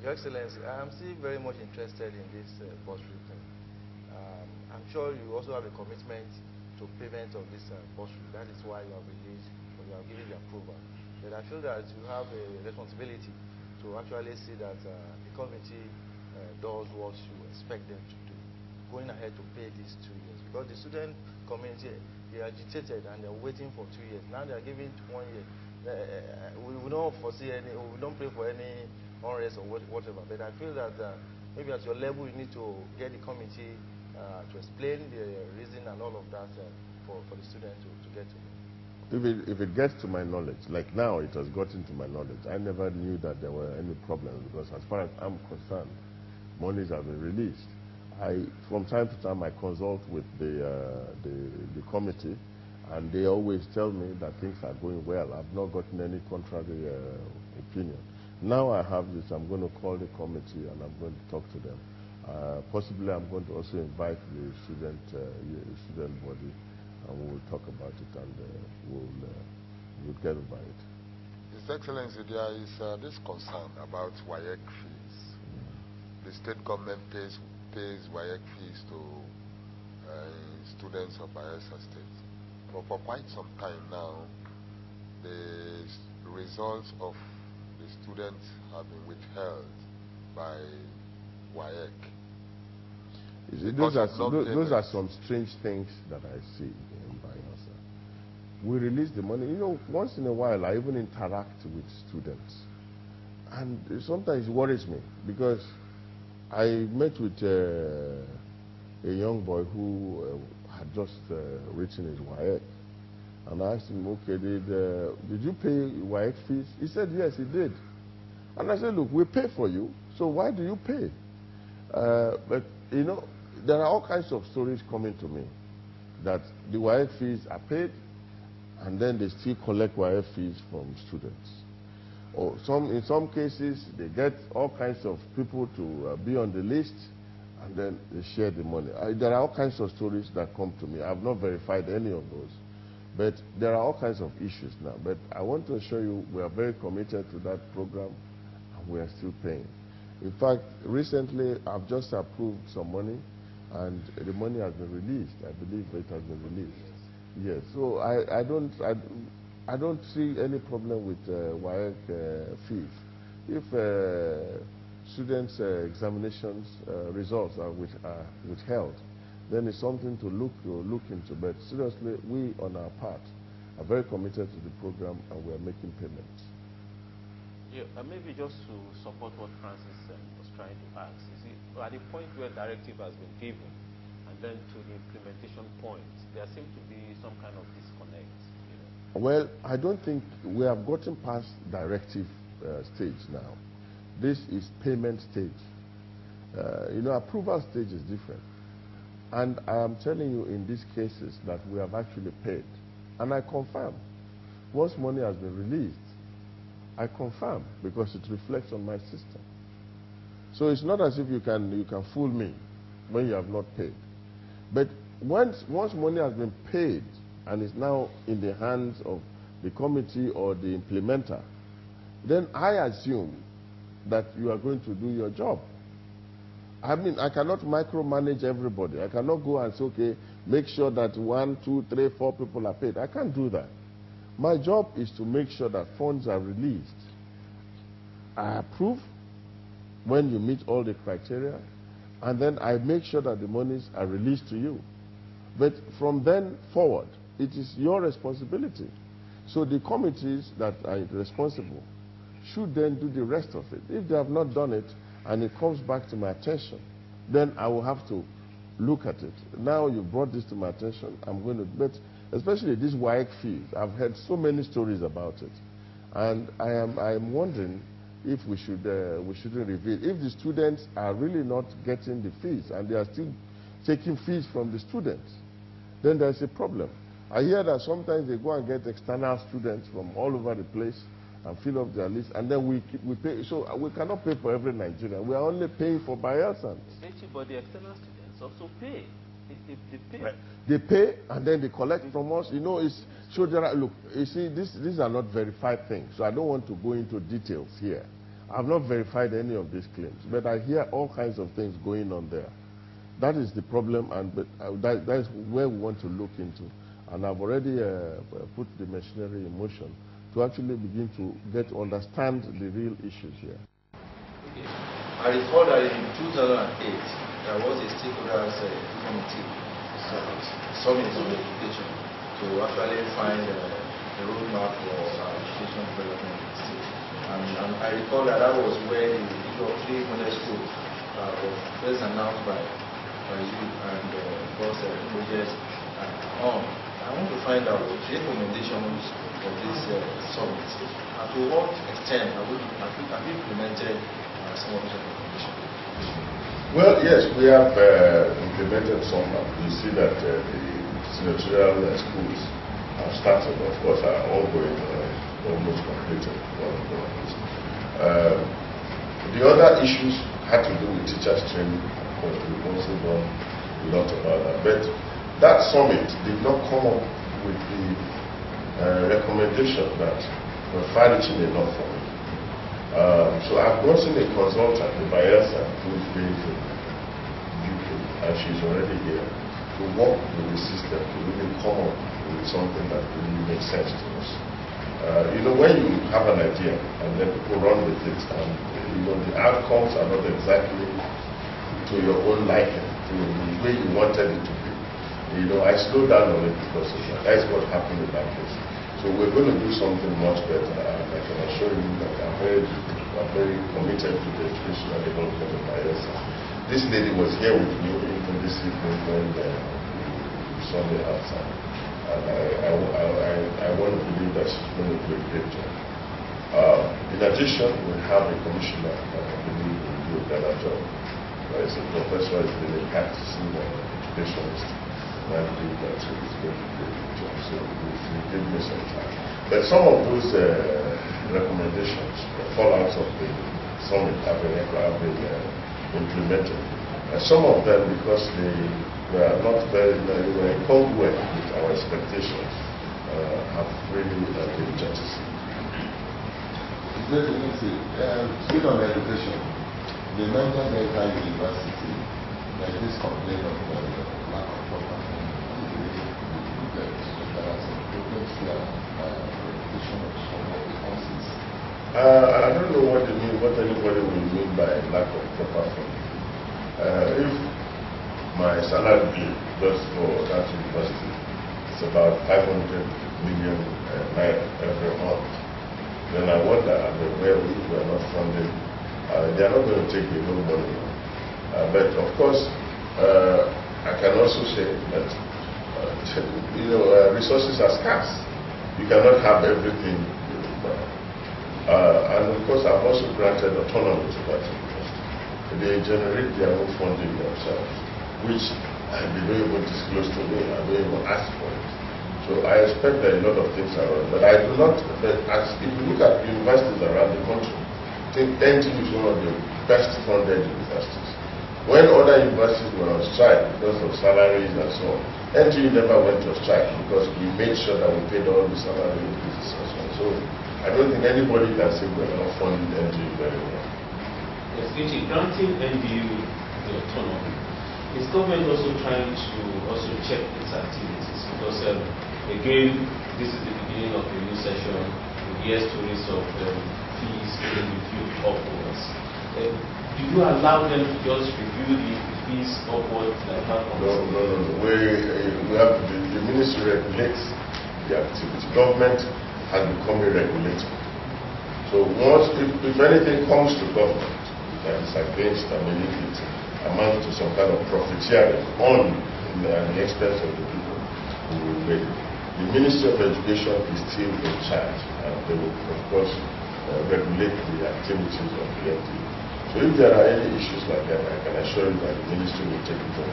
Your Excellency, I'm still very much interested in this bursary thing. I'm sure you also have a commitment to payment of this bursary. That is why you have released, or you have given the approval. But I feel that you have a responsibility to actually see that the committee does what you expect them to do, going ahead to pay these 2 years. Because the student community, they are agitated and they're waiting for 2 years. Now they are giving 1 year. We don't foresee any, we don't pray for any unrest or whatever. But I feel that maybe at your level you need to get the committee to explain the reason and all of that for the student to get to it. If it gets to my knowledge, like now it has gotten to my knowledge, I never knew that there were any problems, because as far as I'm concerned, monies have been released. From time to time I consult with the committee, and they always tell me that things are going well. I've not gotten any contrary opinion. Now I have this, I'm going to call the committee and I'm going to talk to them. Possibly I'm going to also invite the student body, and we will talk about it, and we'll get over it. His Excellency, there is this concern about WAEC fees. The state government pays WAEC fees to students of Bayelsa State. But for quite some time now, the results of the students have been withheld by WAEC. Those are some strange things that I see in Bayelsa. We release the money. You know, once in a while I even interact with students. And sometimes it worries me, because I met with a young boy who had just written his WAEC. And I asked him, okay, did you pay WAEC fees? He said, yes, he did. And I said, look, we pay for you, so why do you pay? But, you know, there are all kinds of stories coming to me that the WAEC fees are paid, and then they still collect WAEC fees from students. Or in some cases, they get all kinds of people to be on the list, and then they share the money. There are all kinds of stories that come to me. I have not verified any of those. But there are all kinds of issues now. But I want to assure you we are very committed to that program, and we are still paying. In fact, recently I've just approved some money, and the money has been released. I believe it has been released. Yes. So I don't see any problem with WAEC fees. If students' examinations results are withheld, then it's something to look into. But seriously, we on our part are very committed to the program, and we are making payments. Yeah, maybe just to support what Francis was trying to ask. You see, at the point where directive has been given, and then to the implementation point, there seems to be some kind of disconnect. You know? Well, I don't think we have gotten past directive stage now. This is payment stage. You know, approval stage is different. And I am telling you in these cases that we have actually paid. And I confirm, once money has been released, I confirm, because it reflects on my system. So it's not as if you can fool me when you have not paid. But once money has been paid and is now in the hands of the committee or the implementer, then I assume that you are going to do your job. I mean, I cannot micromanage everybody. I cannot go and say, okay, make sure that 1, 2, 3, 4 people are paid. I can't do that. My job is to make sure that funds are released. I approve when you meet all the criteria, and then I make sure that the monies are released to you. But from then forward, it is your responsibility. So the committees that are responsible should then do the rest of it. If they have not done it, and it comes back to my attention, then I will have to look at it. Now you brought this to my attention, I'm going to, but especially these WAEC fees, I've heard so many stories about it. And I am wondering if we shouldn't reveal. If the students are really not getting the fees, and they are still taking fees from the students, then there's a problem. I hear that sometimes they go and get external students from all over the place and fill up their list, and then we pay. So we cannot pay for every Nigerian. We are only paying for Bayelsans. But the external students also pay. They pay. Right. They pay, and then they collect from us. You know, so there are, look, you see, these are not verified things, so I don't want to go into details here. I've not verified any of these claims, but I hear all kinds of things going on there. That is the problem, and that is where we want to look into. And I've already put the machinery in motion to actually begin to get to understand the real issues here. Okay. I recall that in 2008, there was a stakeholders committee summit on education to actually find a roadmap for education development in the state. And I recall that that was where the issue of 300 schools was first announced by you and both projects on. I want to find out the recommendations of this summit and to what extent have you implemented some of these recommendations? Well, yes, we have implemented some. You see that the senatorial schools have started, of course, are ongoing, almost completed. The other issues had to do with teachers training, because we've also done a lot about that. But that summit did not come up with the recommendation that we're far-reaching enough for me. So I've gotten a consultant, the Bayelsa, who is based in UK, and she's already here, to work with the system to really come up with something that really makes sense to us. You know, when you have an idea and then people run with it, and you know the outcomes are not exactly to your own liking, to the way you wanted it to be. You know, I slowed down on it because of that. That's what happened in that case. So we're going to do something much better, and I can assure you that I'm very committed to the education and development of Bayelsa. This lady was here with me even this evening when we saw me outside. And I want to believe that she's going to do a great job. In addition, we have a commissioner that I believe will do a better job. It's a professor, he's been a practicing educationist. And I believe that he's going to do a good job. So we give me some time. But some of those recommendations, the fallouts of the summit have been implemented. Some of them, because they were not very, they were congruent with our expectations, have really been jettisoned. Speaking on education, the Niger Delta University, there is this complaint of lack of proper funding. There are some problems here, reputation of some of the courses. I don't know what anybody will mean by lack of proper funding. If my salary bill just for that university is about 500 million naira every month, then I wonder where we are not funding. They are not going to take the whole money. But of course, I can also say that resources are scarce. You cannot have everything. And of course, I've also granted autonomy to that university. They generate their own funding themselves, which they don't even disclose to me. I don't even ask for it. So I expect that a lot of things are wrong. But I do not. But if you look at universities around the country, I think NTU is one of the best funded universities. When other universities were on strike because of salaries and so on, NTU never went to strike because we made sure that we paid all the salary increases and so on. So I don't think anybody can say we're not funding NTU very well. Yes, granting NDU the autonomy, is government also trying to check its activities? Because again, this is the beginning of the new session. We hear stories of fees being reviewed upwards. Do you allow them to just review the fees upwards like that? No. We have the ministry regulates the activity. Government has become a regulator. So once, if anything comes to government that is against, if it amounts to some kind of profiteering on the expense of the people, we will make it. The Ministry of Education is still in charge, and they will, of course, regulate the activities of the NTU. So if there are any issues like that, I can assure you that the ministry will take it on.